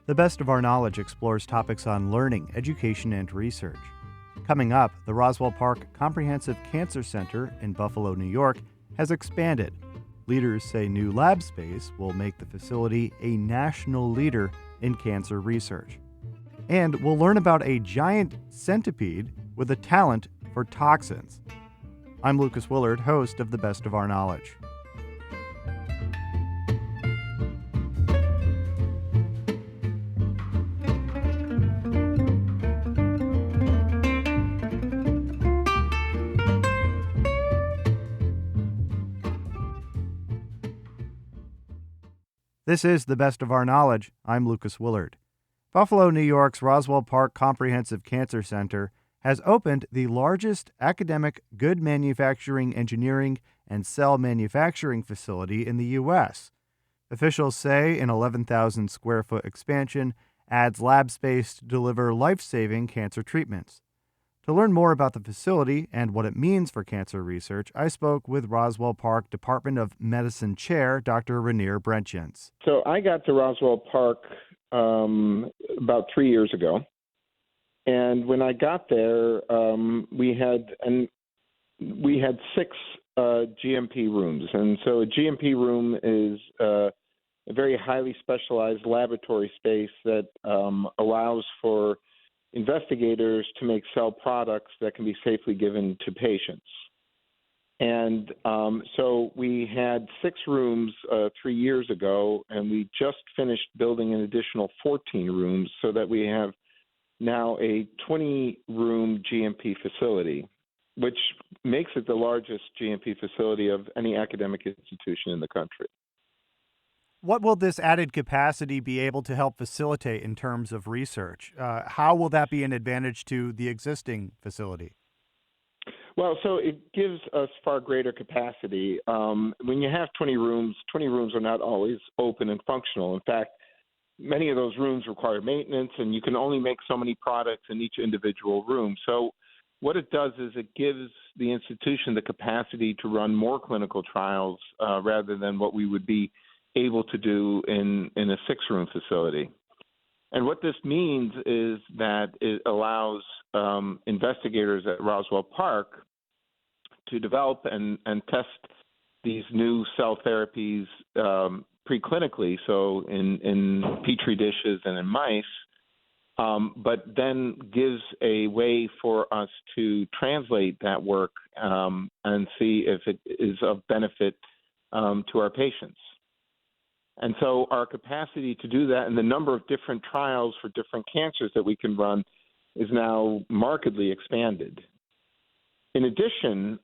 The Best of Our Knowledge explores topics on learning, education, and research. Coming up, the Roswell Park Comprehensive Cancer Center in Buffalo, New York, has expanded. Leaders say new lab space will make the facility a national leader in cancer research. And we'll learn about a giant centipede with a talent for toxins. I'm Lucas Willard, host of The Best of Our Knowledge. This is The Best of Our Knowledge. I'm Lucas Willard. Buffalo, New York's Roswell Park Comprehensive Cancer Center has opened the largest academic good manufacturing, engineering, and cell manufacturing facility in the U.S. Officials say an 11,000 square foot expansion adds lab space to deliver life-saving cancer treatments. To learn more about the facility and what it means for cancer research, I spoke with Roswell Park Department of Medicine Chair, Dr. Rainier Brentjens. So I got to Roswell Park about 3 years ago. And when I got there, we had six GMP rooms. And so a GMP room is a very highly specialized laboratory space that allows for investigators to make cell products that can be safely given to patients. And so we had 6 rooms 3 years ago, and we just finished building an additional 14 rooms so that we have now a 20-room GMP facility, which makes it the largest GMP facility of any academic institution in the country. What will this added capacity be able to help facilitate in terms of research? How will that be an advantage to the existing facility? Well, so it gives us far greater capacity. When you have 20 rooms are not always open and functional. In fact, many of those rooms require maintenance, and you can only make so many products in each individual room. So what it does is it gives the institution the capacity to run more clinical trials rather than what we would be able to do in a 6-room facility. And what this means is that it allows investigators at Roswell Park to develop and test these new cell therapies preclinically, so in petri dishes and in mice, but then gives a way for us to translate that work and see if it is of benefit to our patients. And so our capacity to do that and the number of different trials for different cancers that we can run is now markedly expanded. In addition,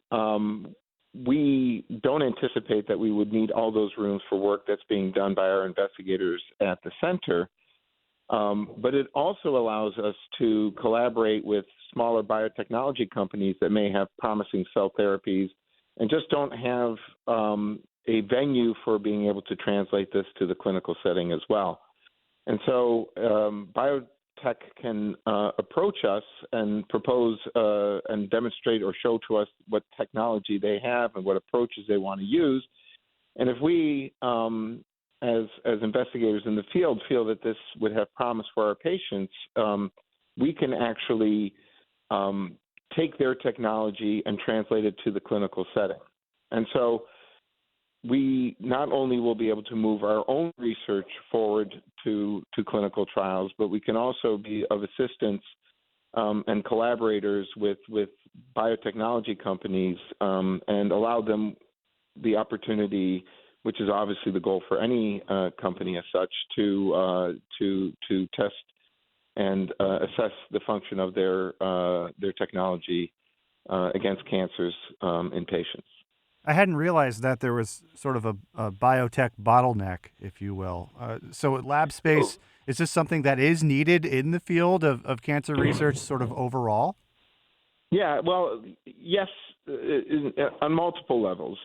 we don't anticipate that we would need all those rooms for work that's being done by our investigators at the center, but it also allows us to collaborate with smaller biotechnology companies that may have promising cell therapies and just don't have a venue for being able to translate this to the clinical setting as well. And so biotech can approach us and propose and demonstrate or show to us what technology they have and what approaches they want to use. And if we, as investigators in the field, feel that this would have promise for our patients, we can actually take their technology and translate it to the clinical setting. And so we not only will be able to move our own research forward to clinical trials, but we can also be of assistance and collaborators with biotechnology companies and allow them the opportunity, which is obviously the goal for any company as such, to test and assess the function of their technology against cancers in patients. I hadn't realized that there was sort of a biotech bottleneck, if you will. So lab space, is this something that is needed in the field of cancer research sort of overall? Yeah, well, yes, on multiple levels.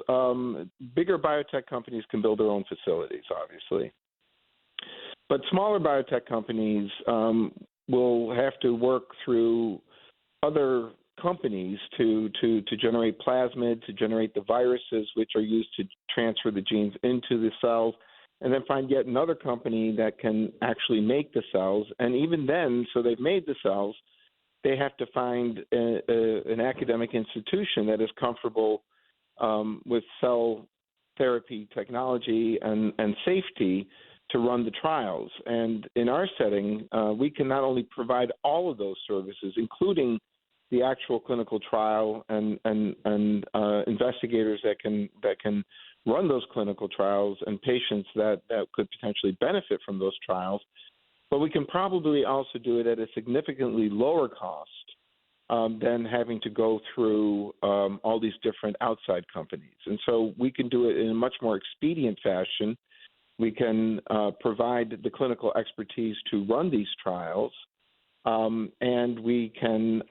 Bigger biotech companies can build their own facilities, obviously. But smaller biotech companies will have to work through other companies to generate plasmid, to generate the viruses which are used to transfer the genes into the cells, and then find yet another company that can actually make the cells. And even then, so they've made the cells, they have to find an academic institution that is comfortable with cell therapy technology and safety to run the trials. And in our setting, we can not only provide all of those services, including the actual clinical trial and investigators that can run those clinical trials and patients that could potentially benefit from those trials, but we can probably also do it at a significantly lower cost than having to go through all these different outside companies. And so we can do it in a much more expedient fashion. We can provide the clinical expertise to run these trials, and we can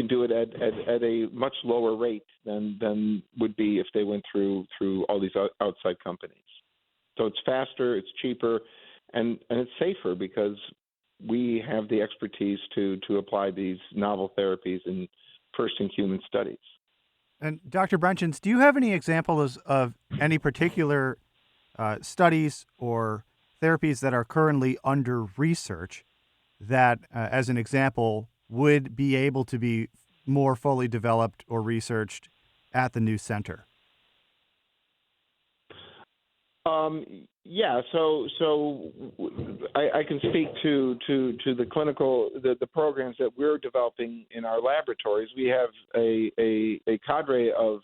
do it at a much lower rate than would be if they went through all these outside companies. So it's faster, it's cheaper, and it's safer because we have the expertise to apply these novel therapies in first-in-human studies. And Dr. Brenchens, do you have any examples of any particular studies or therapies that are currently under research that, as an example, would be able to be more fully developed or researched at the new center? Yeah, so I can speak to the clinical the programs that we're developing in our laboratories. We have a cadre of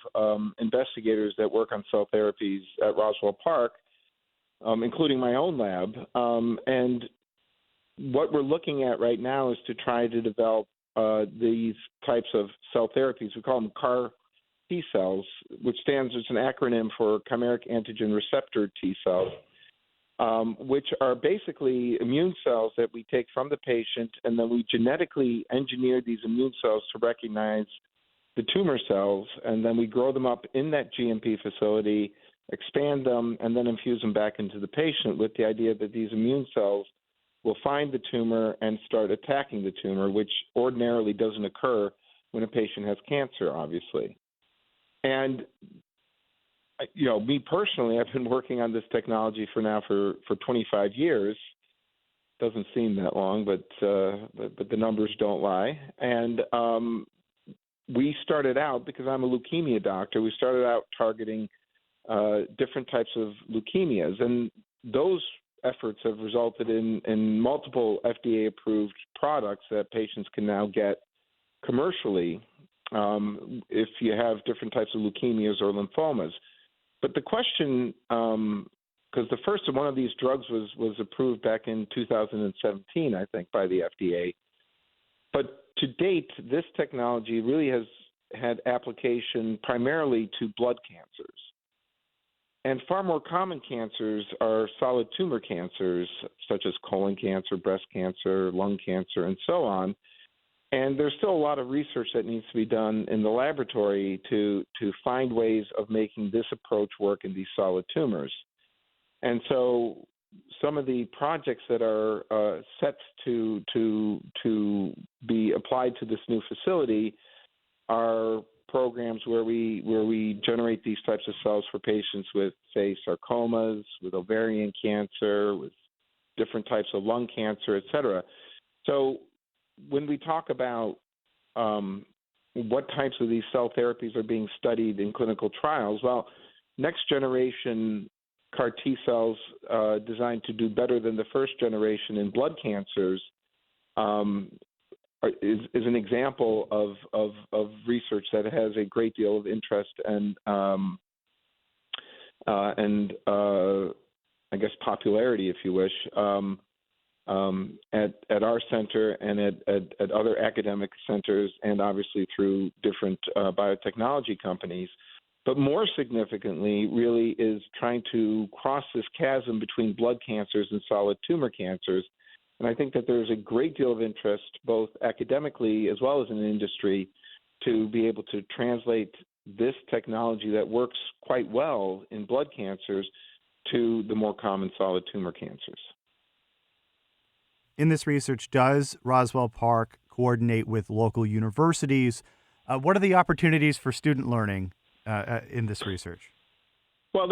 investigators that work on cell therapies at Roswell Park, including my own lab. And what we're looking at right now is to try to develop these types of cell therapies. We call them CAR T cells, which stands as an acronym for chimeric antigen receptor T cells, which are basically immune cells that we take from the patient, and then we genetically engineer these immune cells to recognize the tumor cells, and then we grow them up in that GMP facility, expand them, and then infuse them back into the patient with the idea that these immune cells will find the tumor and start attacking the tumor, which ordinarily doesn't occur when a patient has cancer, obviously. And, me personally, I've been working on this technology for 25 years. Doesn't seem that long, but the numbers don't lie. And we started out, because I'm a leukemia doctor, we started out targeting different types of leukemias. And those efforts have resulted in multiple FDA-approved products that patients can now get commercially if you have different types of leukemias or lymphomas. But the question, because the first of one of these drugs was approved back in 2017, I think, by the FDA. But to date, this technology really has had application primarily to blood cancers. And far more common cancers are solid tumor cancers, such as colon cancer, breast cancer, lung cancer, and so on. And there's still a lot of research that needs to be done in the laboratory to find ways of making this approach work in these solid tumors. And so some of the projects that are set to be applied to this new facility are programs where we generate these types of cells for patients with, say, sarcomas, with ovarian cancer, with different types of lung cancer, et cetera. So when we talk about what types of these cell therapies are being studied in clinical trials, well, next generation CAR T cells designed to do better than the first generation in blood cancers is an example of research that has a great deal of interest and I guess popularity, if you wish, at our center and at other academic centers, and obviously through different biotechnology companies. But more significantly, really, is trying to cross this chasm between blood cancers and solid tumor cancers. And I think that there's a great deal of interest, both academically as well as in the industry, to be able to translate this technology that works quite well in blood cancers to the more common solid tumor cancers. In this research, does Roswell Park coordinate with local universities? What are the opportunities for student learning in this research? Well,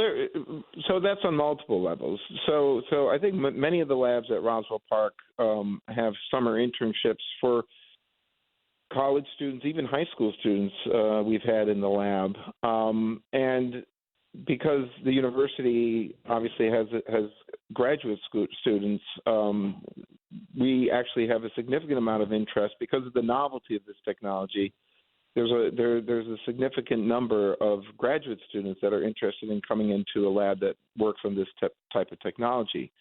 so that's on multiple levels. So I think many of the labs at Roswell Park have summer internships for college students, even high school students. We've had in the lab, and because the university obviously has graduate school students, we actually have a significant amount of interest because of the novelty of this technology. There's a significant number of graduate students that are interested in coming into a lab that works on this type of technology.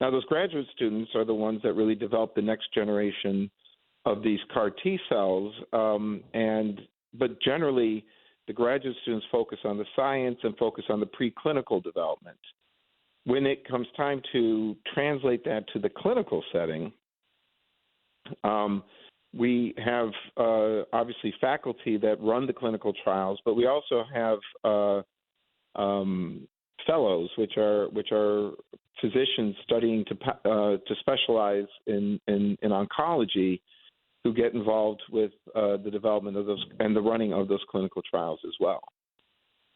Now, those graduate students are the ones that really develop the next generation of these CAR T cells, but generally, the graduate students focus on the science and focus on the preclinical development. When it comes time to translate that to the clinical setting, we have obviously faculty that run the clinical trials, but we also have fellows, which are physicians studying to specialize in oncology, who get involved with the development of those and the running of those clinical trials as well.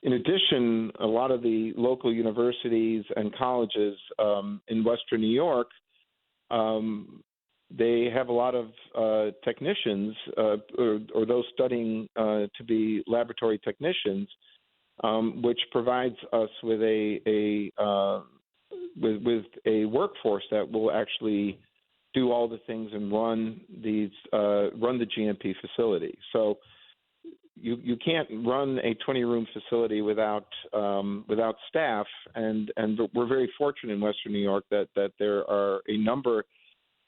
In addition, a lot of the local universities and colleges in Western New York, they have a lot of technicians or those studying to be laboratory technicians, which provides us with a workforce that will actually do all the things and run the GMP facility. So you can't run a 20-room facility without staff, and we're very fortunate in Western New York that there are a number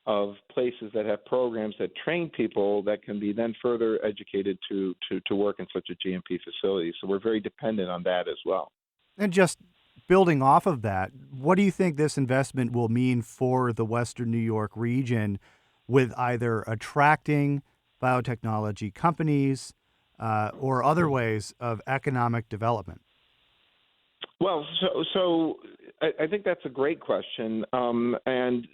of places that have programs that train people that can be then further educated to work in such a GMP facility. So we're very dependent on that as well. And just building off of that, what do you think this investment will mean for the Western New York region with either attracting biotechnology companies or other ways of economic development? Well, so I think that's a great question, and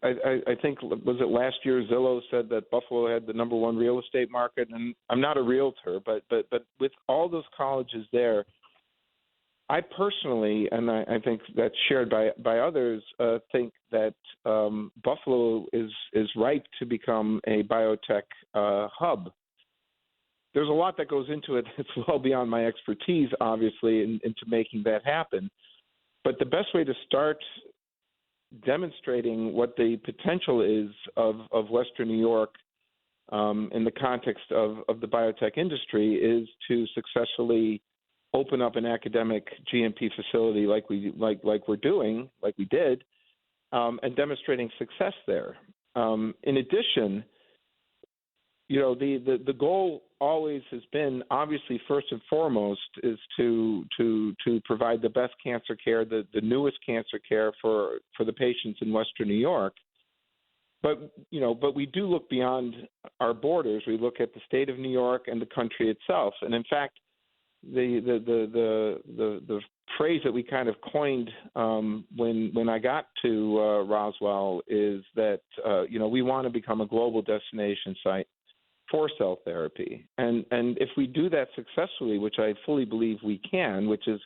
I think, was it last year Zillow said that Buffalo had the number one real estate market, and I'm not a realtor, but with all those colleges there, I personally, and I think that's shared by others, think that Buffalo is ripe to become a biotech hub. There's a lot that goes into it that's well beyond my expertise, obviously, into making that happen. But the best way to start demonstrating what the potential is of Western New York in the context of the biotech industry is to successfully open up an academic GMP facility like we're doing, like we did, and demonstrating success there. In addition, the goal always has been, obviously, first and foremost, is to provide the best cancer care, the newest cancer care for the patients in Western New York. But we do look beyond our borders. We look at the state of New York and the country itself. And in fact, the phrase that we kind of coined when I got to Roswell is that we want to become a global destination site for cell therapy, and if we do that successfully, which I fully believe we can, which is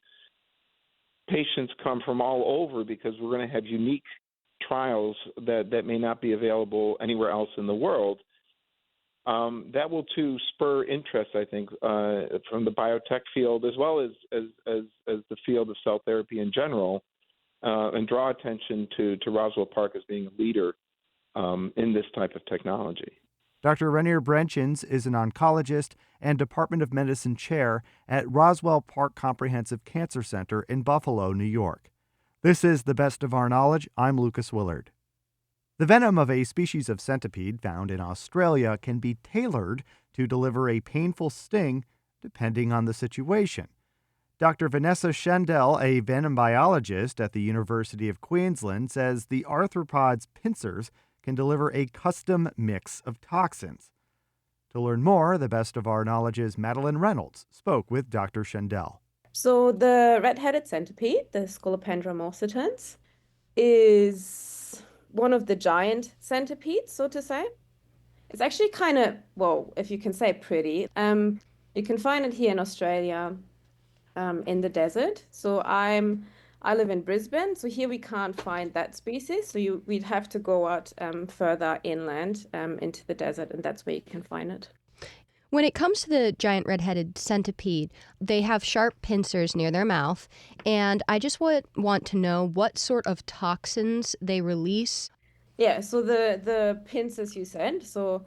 patients come from all over because we're going to have unique trials that may not be available anywhere else in the world. That will too spur interest, I think, from the biotech field as well as the field of cell therapy in general, and draw attention to Roswell Park as being a leader in this type of technology. Dr. Renier Brenchins is an oncologist and Department of Medicine chair at Roswell Park Comprehensive Cancer Center in Buffalo, New York. This is The Best of Our Knowledge. I'm Lucas Willard. The venom of a species of centipede found in Australia can be tailored to deliver a painful sting depending on the situation. Dr. Vanessa Schendel, a venom biologist at the University of Queensland, says the arthropod's pincers can deliver a custom mix of toxins. To learn more, The Best of Our Knowledge's Madeline Reynolds spoke with Dr. Schendel. So the red-headed centipede, the Scolopendra morsitans, is one of the giant centipedes, so to say. It's actually kind of, well, if you can say pretty. You can find it here in Australia. in the desert. So I live in Brisbane, so here we can't find that species. So we'd have to go out further inland into the desert, and that's where you can find it. When it comes to the giant red-headed centipede, they have sharp pincers near their mouth, and I just want to know what sort of toxins they release. Yeah, so the pincers you said, so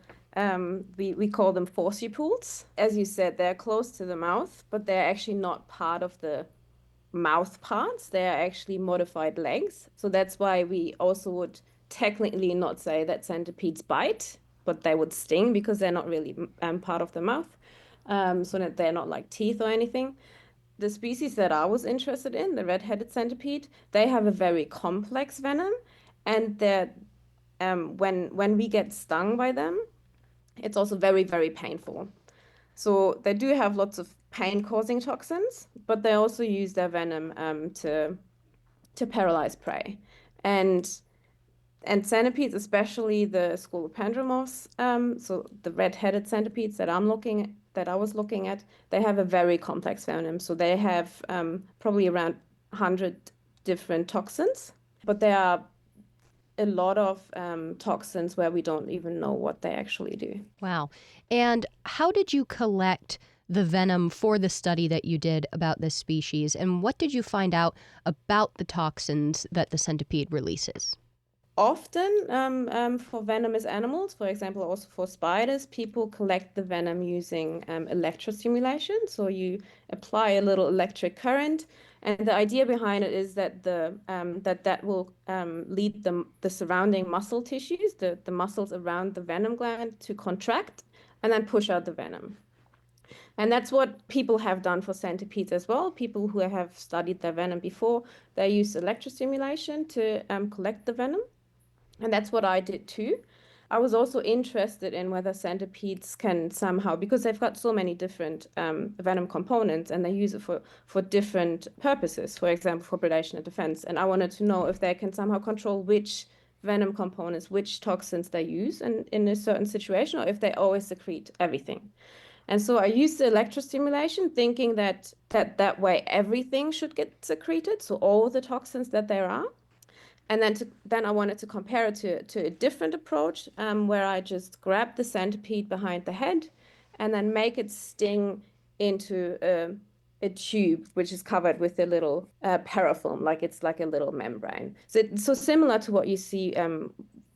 we call them forcipules. As you said, they're close to the mouth, but they're actually not part of the mouth parts. They are actually modified legs. So that's why we also would technically not say that centipedes bite, but they would sting because they're not really part of the mouth. So that they're not like teeth or anything. The species that I was interested in, the red-headed centipede, they have a very complex venom, and they're when we get stung by them, it's also very, very painful. So they do have lots of pain-causing toxins, but they also use their venom to paralyze prey. And and centipedes, especially the scolopendromorphs, so the red-headed centipedes that I was looking at, they have a very complex venom. So they have probably around 100 different toxins, but there are a lot of toxins where we don't even know what they actually do. Wow. And how did you collect the venom for the study that you did about this species? And what did you find out about the toxins that the centipede releases? Often, for venomous animals, for example, also for spiders, people collect the venom using electrostimulation. So you apply a little electric current, and the idea behind it is that that will lead the surrounding muscle tissues, the muscles around the venom gland, to contract and then push out the venom. And that's what people have done for centipedes as well. People who have studied their venom before, they use electrostimulation to collect the venom. And that's what I did too. I was also interested in whether centipedes can somehow, because they've got so many different venom components and they use it for different purposes, for example, for predation and defense. And I wanted to know if they can somehow control which venom components, which toxins they use in a certain situation, or if they always secrete everything. And so I used the electrostimulation, thinking that way everything should get secreted, so all the toxins that there are. And then I wanted to compare it to a different approach where I just grab the centipede behind the head and then make it sting into a tube which is covered with a little parafilm, like it's like a little membrane. So similar to what you see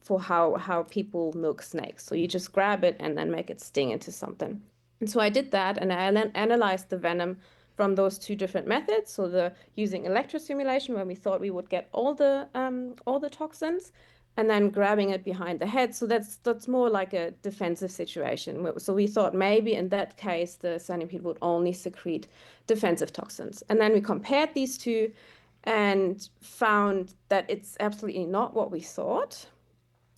for how people milk snakes. So you just grab it and then make it sting into something. And so I did that, and I analyzed the venom from those two different methods. So the using electrostimulation, when we thought we would get all the toxins, and then grabbing it behind the head. So that's more like a defensive situation. So we thought maybe in that case the centipede would only secrete defensive toxins. And then we compared these two and found that it's absolutely not what we thought.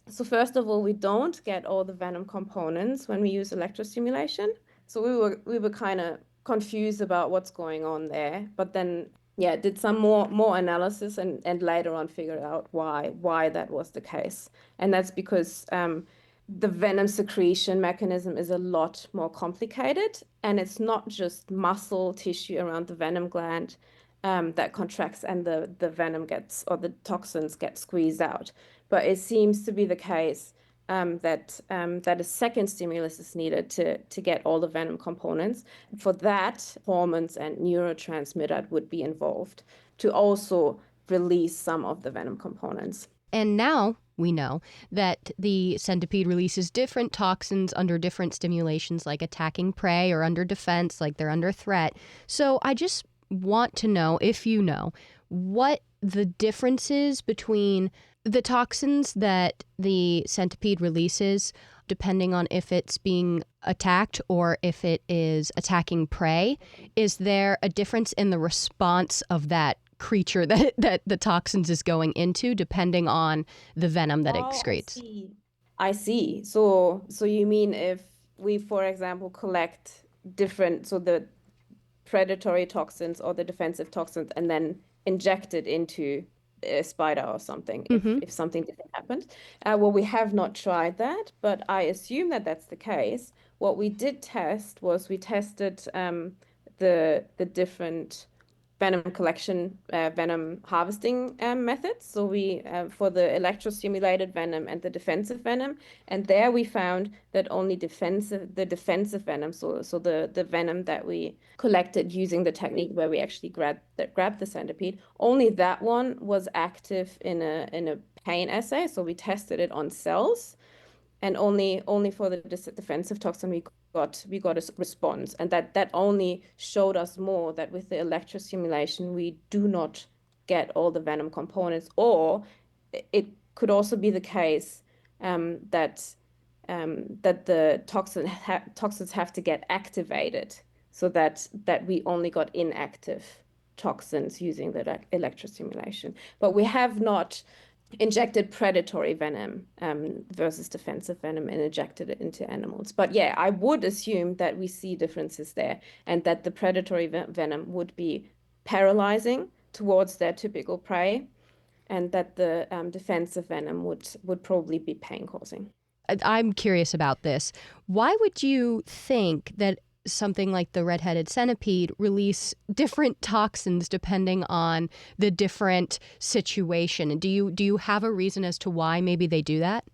So first of all, we don't get all the venom components when we use electrostimulation. So we were kind of confused about what's going on there, but then yeah, did some more analysis and later on figured out why that was the case. And that's because the venom secretion mechanism is a lot more complicated, and it's not just muscle tissue around the venom gland that contracts and the venom gets, or the toxins get squeezed out. But it seems to be the case that a second stimulus is needed to get all the venom components. For that, hormones and neurotransmitter would be involved to also release some of the venom components. And now we know that the centipede releases different toxins under different stimulations, like attacking prey, or under defense, like they're under threat. So I just want to know, if you know, what the differences between the toxins that the centipede releases, depending on if it's being attacked or if it is attacking prey. Is there a difference in the response of that creature that the toxins is going into, depending on the venom that it excretes? I see. So you mean if we, for example, collect different, so the predatory toxins or the defensive toxins, and then inject it into a spider or something, if something different happened. Well, we have not tried that, but I assume that that's the case. What we did test was we tested the different venom collection, venom harvesting methods. So we for the electrostimulated venom and the defensive venom, and there we found that only the defensive venom, so the venom that we collected using the technique where we actually grabbed the centipede, only that one was active in a pain assay. So we tested it on cells, and only for the defensive toxin we got a response, and that only showed us more that with the electrostimulation we do not get all the venom components, or it could also be the case that the toxins have to get activated, so that we only got inactive toxins using the electrostimulation. But we have not injected predatory venom versus defensive venom and injected it into animals. But yeah, I would assume that we see differences there, and that the predatory venom would be paralyzing towards their typical prey, and that the defensive venom would probably be pain causing. I'm curious about this. Why would you think that something like the red-headed centipede release different toxins depending on the different situation? And do you have a reason as to why maybe they do that?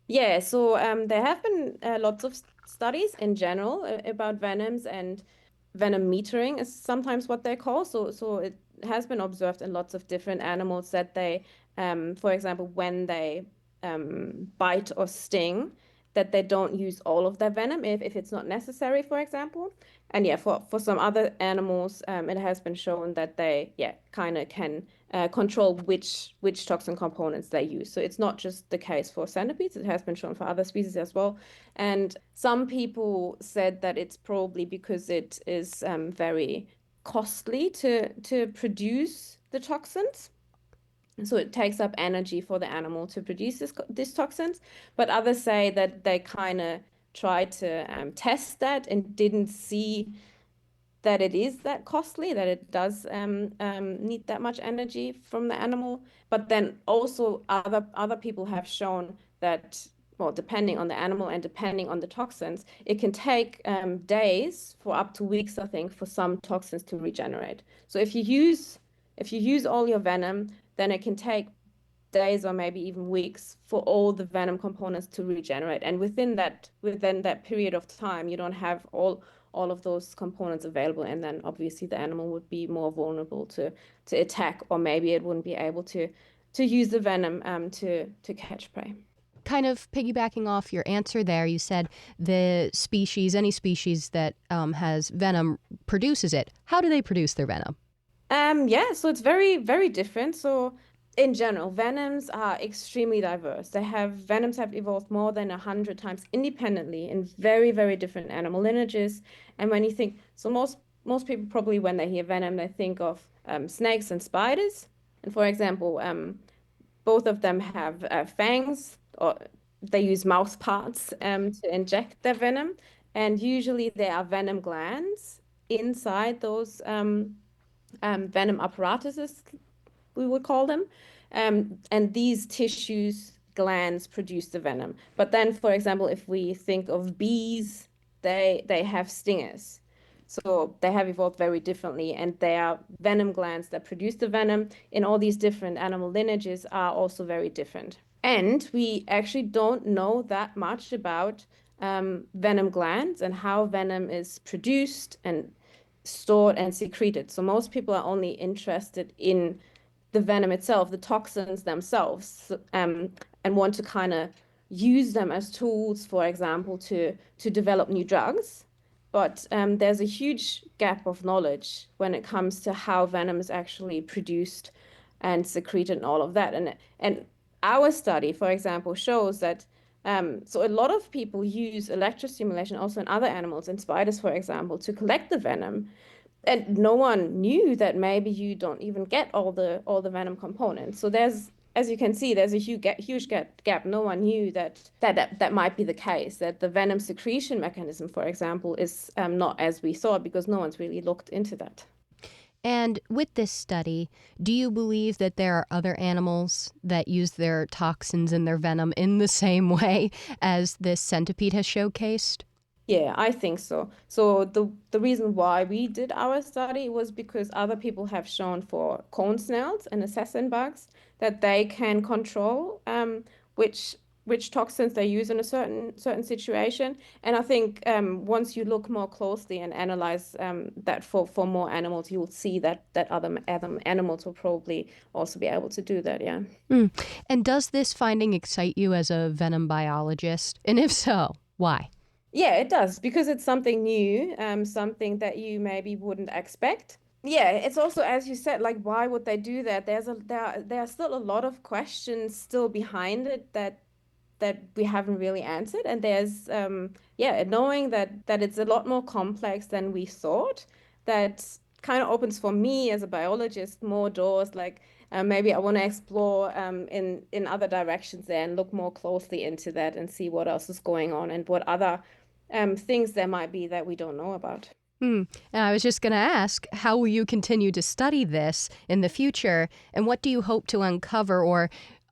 Yeah, so there have been lots of studies in general about venoms, and venom metering is sometimes what they call. So it has been observed in lots of different animals that they, for example, when they bite or sting, that they don't use all of their venom if it's not necessary, for example. And yeah, for some other animals, it has been shown that they, kind of can control which toxin components they use. So it's not just the case for centipedes, it has been shown for other species as well. And some people said that it's probably because it is very costly to produce the toxins. So it takes up energy for the animal to produce these toxins. But others say that they kind of tried to test that and didn't see that it is that costly, that it does need that much energy from the animal. But then also other people have shown that, well, depending on the animal and depending on the toxins, it can take days for up to weeks, I think, for some toxins to regenerate. So if you use all your venom, then it can take days or maybe even weeks for all the venom components to regenerate. And within that period of time, you don't have all of those components available, and then obviously the animal would be more vulnerable to attack, or maybe it wouldn't be able to use the venom to catch prey. Kind of piggybacking off your answer there, you said any species that has venom produces it. How do they produce their venom? So it's very, very different. So in general, venoms are extremely diverse. Venoms have evolved more than 100 times independently in very, very different animal lineages. And when you think, so most people probably, when they hear venom, they think of snakes and spiders. And for example, both of them have fangs, or they use mouth parts to inject their venom. And usually there are venom glands inside those venom apparatuses, we would call them. And these glands produce the venom. But then, for example, if we think of bees, they have stingers. So they have evolved very differently, and their venom glands that produce the venom in all these different animal lineages are also very different. And we actually don't know that much about venom glands and how venom is produced and stored and secreted. So most people are only interested in the venom itself, the toxins themselves, and want to kind of use them as tools, for example, to develop new drugs. But there's a huge gap of knowledge when it comes to how venom is actually produced and secreted and all of that. And our study, for example, shows that so a lot of people use electrostimulation also in other animals, in spiders, for example, to collect the venom. And no one knew that maybe you don't even get all the venom components. So there's, as you can see, there's a huge gap. No one knew that might be the case, that the venom secretion mechanism, for example, is not as we thought, because no one's really looked into that. And with this study, do you believe that there are other animals that use their toxins and their venom in the same way as this centipede has showcased? Yeah, I think so. So the reason why we did our study was because other people have shown for cone snails and assassin bugs that they can control which which toxins they use in a certain situation. And I think once you look more closely and analyze that for more animals, you'll see that other animals will probably also be able to do that. Yeah. Mm. And does this finding excite you as a venom biologist? And if so, why? Yeah, it does because it's something new, something that you maybe wouldn't expect. Yeah, it's also, as you said, like why would they do that? There are still a lot of questions still behind it that we haven't really answered. And there's yeah, knowing that it's a lot more complex than we thought, that kind of opens for me as a biologist more doors. Like maybe I want to explore in other directions there and look more closely into that and see what else is going on and what other things there might be that we don't know about. Hmm. And I was just going to ask, how will you continue to study this in the future? And what do you hope to uncover, or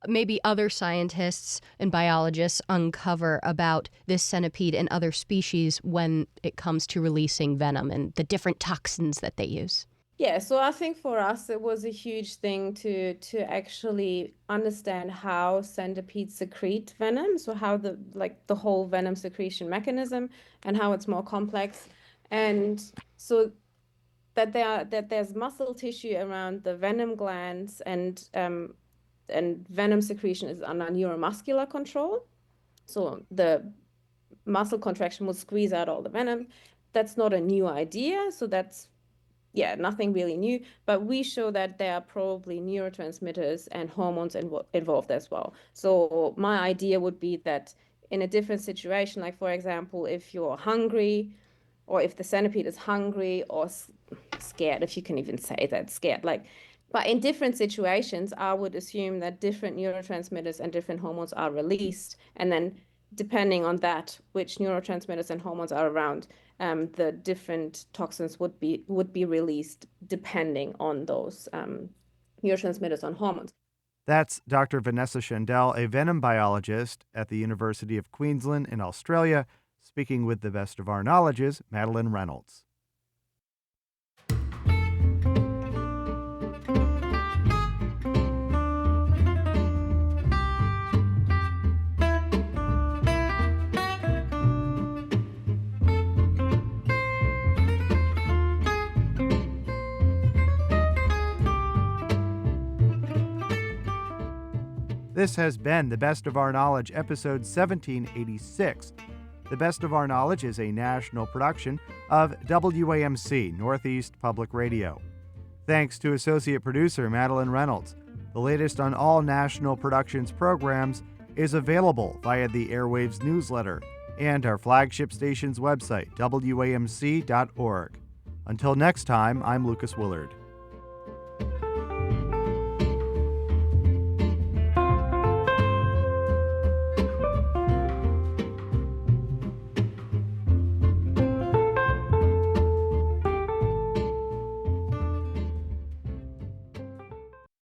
maybe other scientists and biologists uncover about this centipede and other species when it comes to releasing venom and the different toxins that they use? Yeah, so I think for us it was a huge thing to actually understand how centipedes secrete venom, so how the whole venom secretion mechanism and how it's more complex. And so that there's muscle tissue around the venom glands and venom secretion is under neuromuscular control. So the muscle contraction will squeeze out all the venom. That's not a new idea, so that's yeah, nothing really new, but we show that there are probably neurotransmitters and hormones involved as well. So my idea would be that in a different situation, like for example, if you're hungry, or if the centipede is hungry or scared, if you can even say that, scared, like, but in different situations, I would assume that different neurotransmitters and different hormones are released, and then depending on that, which neurotransmitters and hormones are around, the different toxins would be released depending on those neurotransmitters and hormones. That's Dr. Vanessa Schendel, a venom biologist at the University of Queensland in Australia, speaking with the best of our knowledge's Madeline Reynolds. This has been The Best of Our Knowledge, episode 1786. The Best of Our Knowledge is a national production of WAMC, Northeast Public Radio. Thanks to associate producer Madeline Reynolds. The latest on all National Productions programs is available via the Airwaves newsletter and our flagship station's website, WAMC.org. Until next time, I'm Lucas Willard.